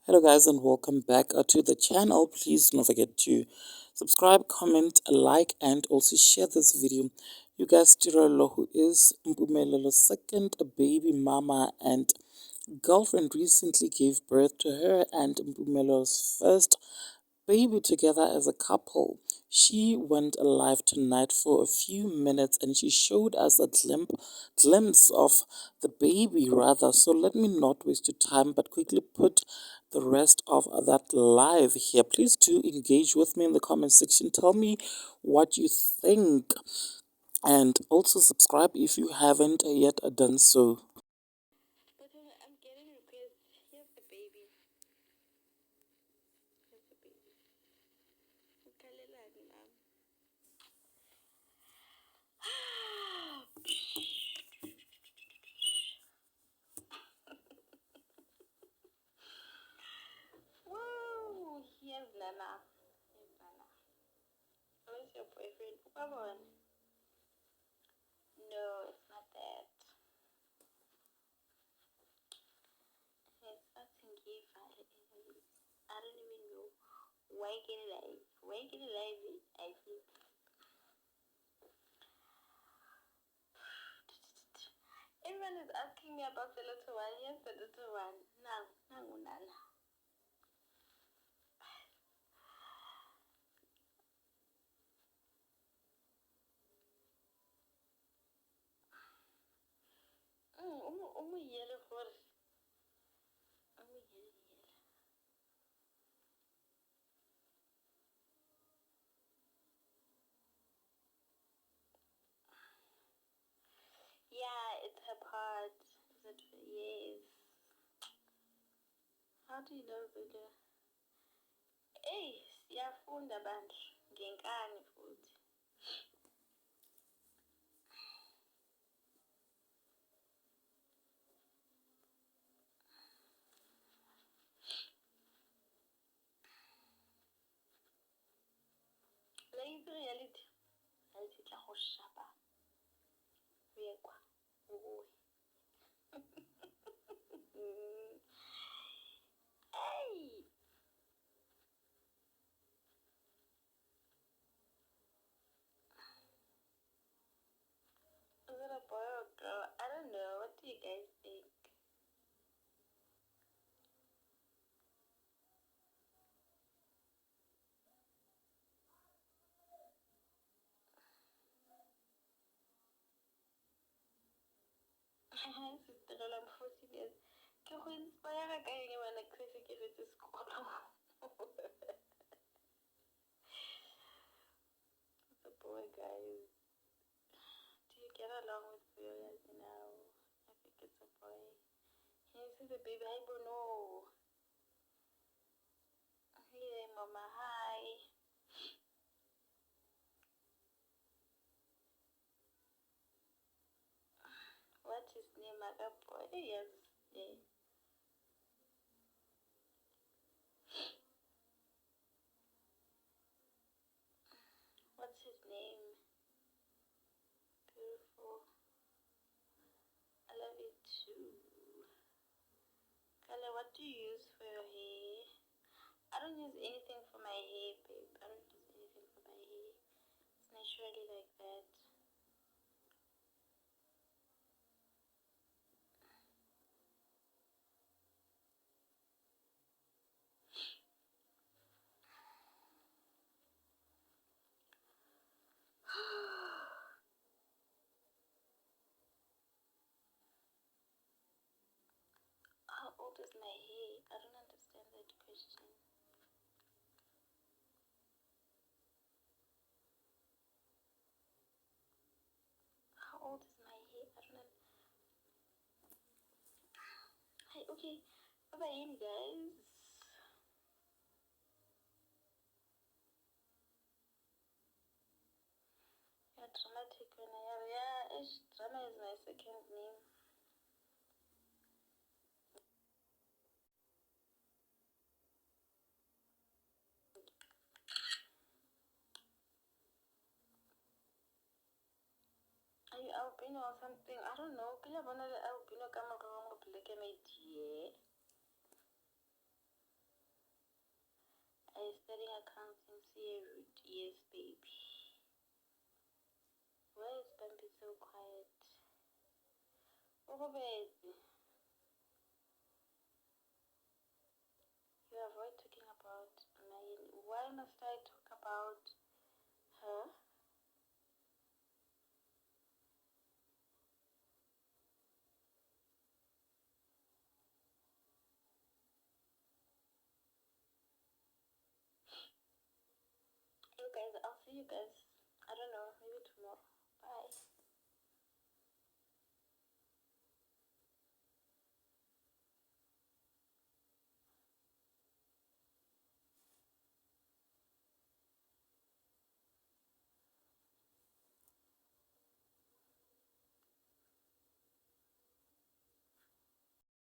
Hello, guys, and welcome back to the channel. Please don't forget to subscribe, comment, like, and also share this video. You guys, Tirolo, who is Mpumelo's second baby mama and girlfriend, recently gave birth to her and Mpumelo's first baby together as a couple. She went live tonight for a few minutes and she showed us a glimpse of the baby, rather. So let me not waste your time but quickly put the rest of that live here. Please do engage with me in the comment section. Tell me what you think and also subscribe if you haven't yet done so. But I'm getting requests. Here's the baby. Here's the baby. Ukalelani, mom. Whoa! Here's Nana. Here's Nana. Where's your boyfriend? Come on. No, it's not that. It's something gay. I don't even know. Why get it live? Why get it live? I think. Everyone is asking me about the little one. Yes, the little one. Now, Nana. Yellow horse. Yellow. Yeah, it's her part. Is it? Yes. How do you know, Villa? Hey, siyafunda bandla ngenkani futhi. La itse reality. Reality tla go shapa. Uyekwa. Uwe. Hey! Is it a boy or a girl? I don't know. What do you guys think? Sister, I'm 14 years. Ke go inspire ka eng bana ke se ke fetse sekolo. It's a boy, guys. Do you get along with boys now? I think it's a boy. Can you see the baby? I don't know. Hey, mama, hi. What is name? Aga boy? Yes. Yeah. What's his name? Beautiful. I love it too. Kala, what do you use for your hair? I don't use anything for my hair, babe. I don't use anything for my hair. It's naturally like that. How old is my hair? I don't understand that question. How old is my hair? I don't know. Hi, okay. Bye bye, guys. Yeah, dramatic when I have. Yeah, drama is my second name. Are you albino or something? I don't know. Kila bona le albino ka morong o black and dear. setting accounts in Searoot. Yes, baby. Why is Bambi so quiet? Oh, baby. You avoid talking about Nayeli. Why must I talk about her? You guys, I'll see you guys. I don't know, maybe tomorrow. Bye.